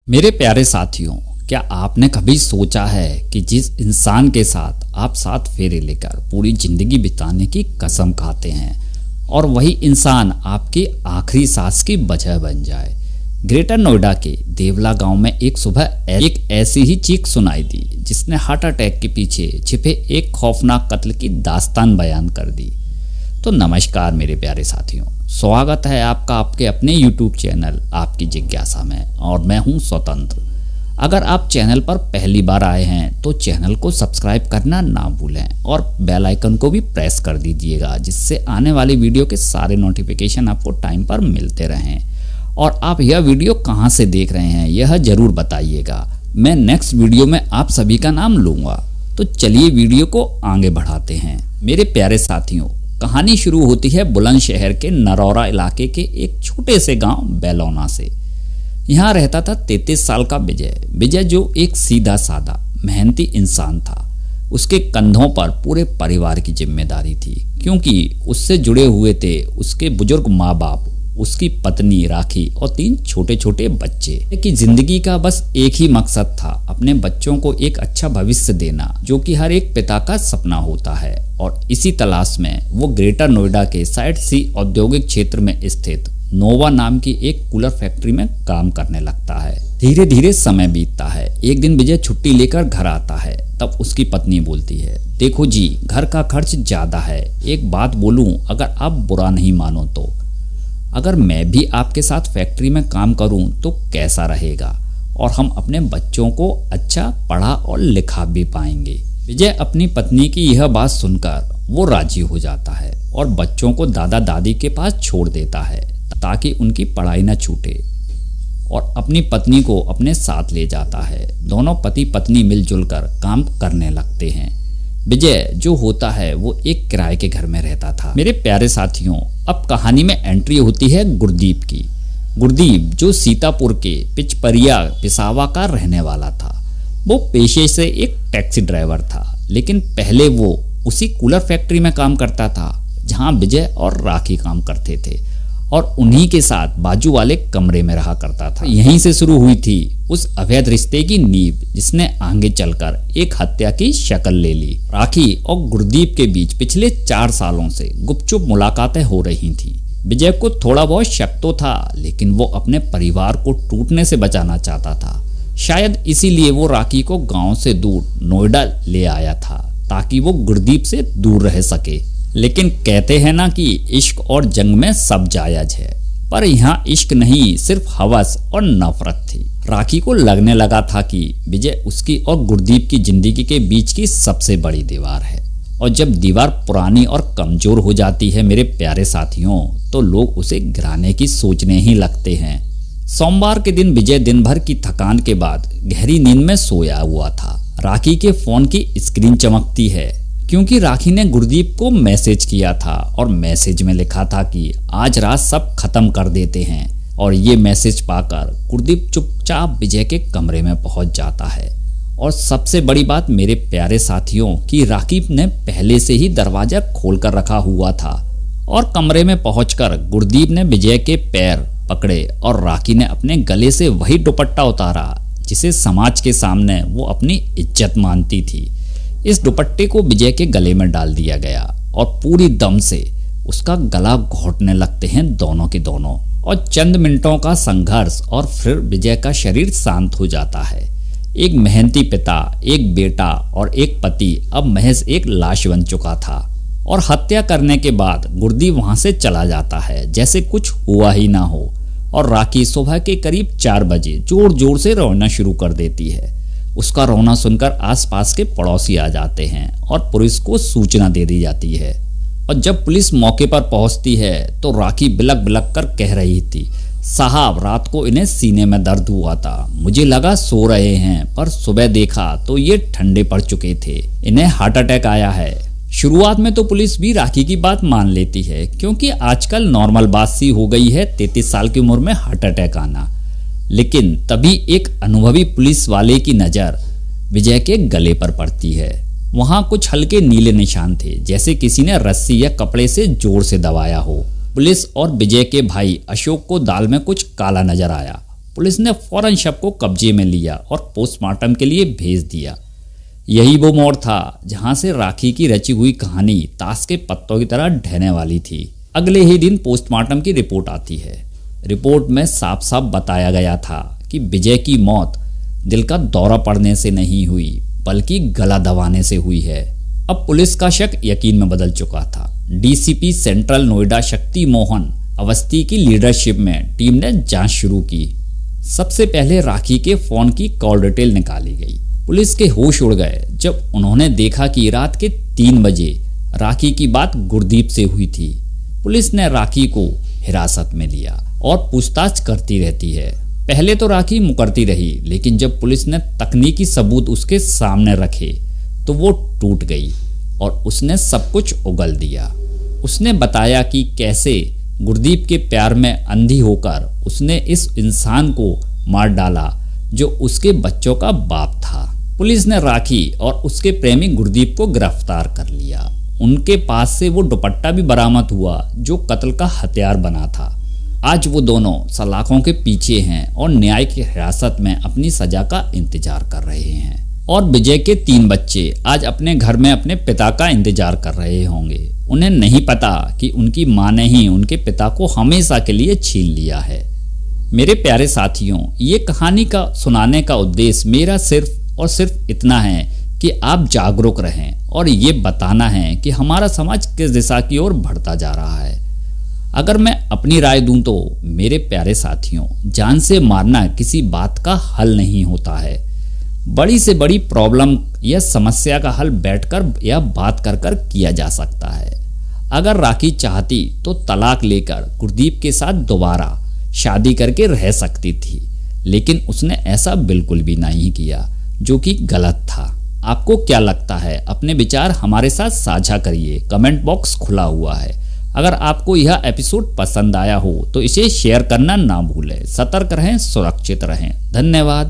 मेरे प्यारे साथियों, क्या आपने कभी सोचा है कि जिस इंसान के साथ आप 7 फेरे लेकर पूरी जिंदगी बिताने की कसम खाते हैं और वही इंसान आपकी आखिरी सांस की वजह बन जाए। ग्रेटर नोएडा के देवला गांव में एक सुबह एक ऐसी ही चीख सुनाई दी जिसने हार्ट अटैक के पीछे छिपे एक खौफनाक कत्ल की दास्तान बयान कर दी। तो नमस्कार मेरे प्यारे साथियों, स्वागत है आपका आपके अपने YouTube चैनल आपकी जिज्ञासा में और मैं हूं स्वतंत्र। अगर आप चैनल पर पहली बार आए हैं तो चैनल को सब्सक्राइब करना ना भूलें और बेल आइकन को भी प्रेस कर दीजिएगा, जिससे आने वाली वीडियो के सारे नोटिफिकेशन आपको टाइम पर मिलते रहें। और आप यह वीडियो कहां से देख रहे हैं यह जरूर बताइएगा, मैं नेक्स्ट वीडियो में आप सभी का नाम लूँगा। तो चलिए वीडियो को आगे बढ़ाते हैं। मेरे प्यारे साथियों, कहानी शुरू होती है बुलंदशहर के नरौरा इलाके के एक छोटे से गांव बेलौना से। यहाँ रहता था 33 साल का विजय, जो एक सीधा साधा मेहनती इंसान था। उसके कंधों पर पूरे परिवार की जिम्मेदारी थी, क्योंकि उससे जुड़े हुए थे उसके बुजुर्ग माँ बाप, उसकी पत्नी राखी और 3 छोटे छोटे बच्चे। कि जिंदगी का बस एक ही मकसद था, अपने बच्चों को एक अच्छा भविष्य देना, जो कि हर एक पिता का सपना होता है। और इसी तलाश में वो ग्रेटर नोएडा के साइड सी औद्योगिक क्षेत्र में स्थित नोवा नाम की एक कूलर फैक्ट्री में काम करने लगता है। धीरे धीरे समय बीतता है। एक दिन विजय छुट्टी लेकर घर आता है, तब उसकी पत्नी बोलती है, देखो जी, घर का खर्च ज्यादा है, एक बात बोलूं, अगर आप बुरा नहीं मानो तो अगर मैं भी आपके साथ फैक्ट्री में काम करूं तो कैसा रहेगा, और हम अपने बच्चों को अच्छा पढ़ा और लिखा भी पाएंगे। विजय अपनी पत्नी की यह बात सुनकर वो राजी हो जाता है और बच्चों को दादा दादी के पास छोड़ देता है ताकि उनकी पढ़ाई न छूटे, और अपनी पत्नी को अपने साथ ले जाता है। दोनों पति पत्नी मिलजुल कर काम करने लगते हैं। विजय जो होता है वो एक किराए के घर में रहता था। मेरे प्यारे साथियों, अब कहानी में एंट्री होती है गुरदीप की। गुरदीप जो सीतापुर के पिचपरिया पिसावा का रहने वाला था। वो पेशे से एक टैक्सी ड्राइवर था, लेकिन पहले वो उसी कूलर फैक्ट्री में काम करता था जहां विजय और राखी काम करते थे, और उन्हीं के साथ बाजू वाले कमरे में रहा करता था। यहीं से शुरू हुई थी उस अवैध रिश्ते की नींव, जिसने आगे चलकर एक हत्या की शक्ल ले ली। राखी और गुरदीप के बीच पिछले 4 सालों से गुपचुप मुलाकातें हो रही थी। विजय को थोड़ा बहुत शक तो था, लेकिन वो अपने परिवार को टूटने से बचाना चाहता था। शायद इसीलिए वो राखी को गांव से दूर नोएडा ले आया था, ताकि वो गुरदीप से दूर रह सके। लेकिन कहते हैं ना कि इश्क और जंग में सब जायज है, पर यहाँ इश्क नहीं, सिर्फ हवस और नफरत थी। राखी को लगने लगा था कि विजय उसकी और गुरदीप की जिंदगी के बीच की सबसे बड़ी दीवार है, और जब दीवार पुरानी और कमजोर हो जाती है मेरे प्यारे साथियों, तो लोग उसे गिराने की सोचने ही लगते हैं। सोमवार के दिन विजय दिन भर की थकान के बाद गहरी नींद में सोया हुआ था। राखी के फोन की स्क्रीन चमकती है, क्योंकि राखी ने गुरदीप को मैसेज किया था और मैसेज में लिखा था कि आज रात सब खत्म कर देते हैं। और ये मैसेज पाकर गुरदीप चुपचाप विजय के कमरे में पहुंच जाता है। और सबसे बड़ी बात मेरे प्यारे साथियों, कि राखी ने पहले से ही दरवाजा खोलकर रखा हुआ था, और कमरे में पहुंचकर गुरदीप ने विजय के पैर पकड़े और राखी ने अपने गले से वही दुपट्टा उतारा जिसे समाज के सामने वो अपनी इज्जत मानती थी। इस दुपट्टे को विजय के गले में डाल दिया गया और पूरी दम से उसका गला घोंटने लगते हैं दोनों के दोनों। और चंद मिनटों का संघर्ष और फिर विजय का शरीर शांत हो जाता है। एक मेहनती पिता, एक बेटा और एक पति अब महज एक लाश बन चुका था। और हत्या करने के बाद गुरदीप वहां से चला जाता है जैसे कुछ हुआ ही ना हो। और राखी सुबह के करीब 4 बजे जोर जोर से रोना शुरू कर देती है। उसका रोना सुनकर आसपास के पड़ोसी आ जाते हैं और पुलिस को सूचना दे दी जाती है। और जब पुलिस मौके पर पहुंचती है तो राखी बिलक बिलक कर कह रही थी, साहब, रात को इन्हें सीने में दर्द हुआ था, मुझे लगा सो रहे हैं, पर सुबह देखा तो ये ठंडे पड़ चुके थे, इन्हें हार्ट अटैक आया है। शुरुआत में तो पुलिस भी राखी की बात मान लेती है, क्योंकि आजकल नॉर्मल बात सी हो गई है 33 साल की उम्र में हार्ट अटैक आना। लेकिन तभी एक अनुभवी पुलिस वाले की नजर विजय के गले पर पड़ती है। वहां कुछ हल्के नीले निशान थे, जैसे किसी ने रस्सी या कपड़े से जोर से दबाया हो। पुलिस और विजय के भाई अशोक को दाल में कुछ काला नजर आया। पुलिस ने फौरन शव को कब्जे में लिया और पोस्टमार्टम के लिए भेज दिया। यही वो मोड़ था जहां से राखी की रची हुई कहानी ताश के पत्तों की तरह ढहने वाली थी। अगले ही दिन पोस्टमार्टम की रिपोर्ट आती है। रिपोर्ट में साफ साफ बताया गया था कि विजय की मौत दिल का दौरा पड़ने से नहीं हुई बल्कि गला दबाने से हुई है। अब पुलिस का शक यकीन में बदल चुका था। डीसीपी सेंट्रल नोएडा शक्ति मोहन अवस्थी की लीडरशिप में टीम ने जांच शुरू की। सबसे पहले राखी के फोन की कॉल डिटेल निकाली गई। पुलिस के होश उड़ गए जब उन्होंने देखा कि रात के 3 बजे राखी की बात गुरदीप से हुई थी। पुलिस ने राखी को हिरासत में लिया और पूछताछ करती रहती है। पहले तो राखी मुकरती रही, लेकिन जब पुलिस ने तकनीकी सबूत उसके सामने रखे तो वो टूट गई और उसने सब कुछ उगल दिया। उसने बताया कि कैसे गुरदीप के प्यार में अंधी होकर उसने इस इंसान को मार डाला जो उसके बच्चों का बाप था। पुलिस ने राखी और उसके प्रेमी गुरदीप को गिरफ्तार कर लिया। उनके पास से वो दुपट्टा भी बरामद हुआ जो कत्ल का हथियार बना था। आज वो दोनों सलाखों के पीछे हैं और न्याय की हिरासत में अपनी सजा का इंतजार कर रहे हैं। और विजय के 3 बच्चे आज अपने घर में अपने पिता का इंतजार कर रहे होंगे। उन्हें नहीं पता कि उनकी मां ने ही उनके पिता को हमेशा के लिए छीन लिया है। मेरे प्यारे साथियों, ये कहानी का सुनाने का उद्देश्य मेरा सिर्फ और सिर्फ इतना है कि आप जागरूक रहें और ये बताना है कि हमारा समाज किस दिशा की ओर बढ़ता जा रहा है। अगर मैं अपनी राय दूं तो मेरे प्यारे साथियों, जान से मारना किसी बात का हल नहीं होता है। बड़ी से बड़ी प्रॉब्लम या समस्या का हल बैठकर या बात कर कर किया जा सकता है। अगर राखी चाहती तो तलाक लेकर गुरदीप के साथ दोबारा शादी करके रह सकती थी, लेकिन उसने ऐसा बिल्कुल भी नहीं किया, जो कि गलत था। आपको क्या लगता है? अपने विचार हमारे साथ साझा करिए। कमेंट बॉक्स खुला हुआ है। अगर आपको यह एपिसोड पसंद आया हो तो इसे शेयर करना ना भूलें। सतर्क रहें, सुरक्षित रहें। धन्यवाद।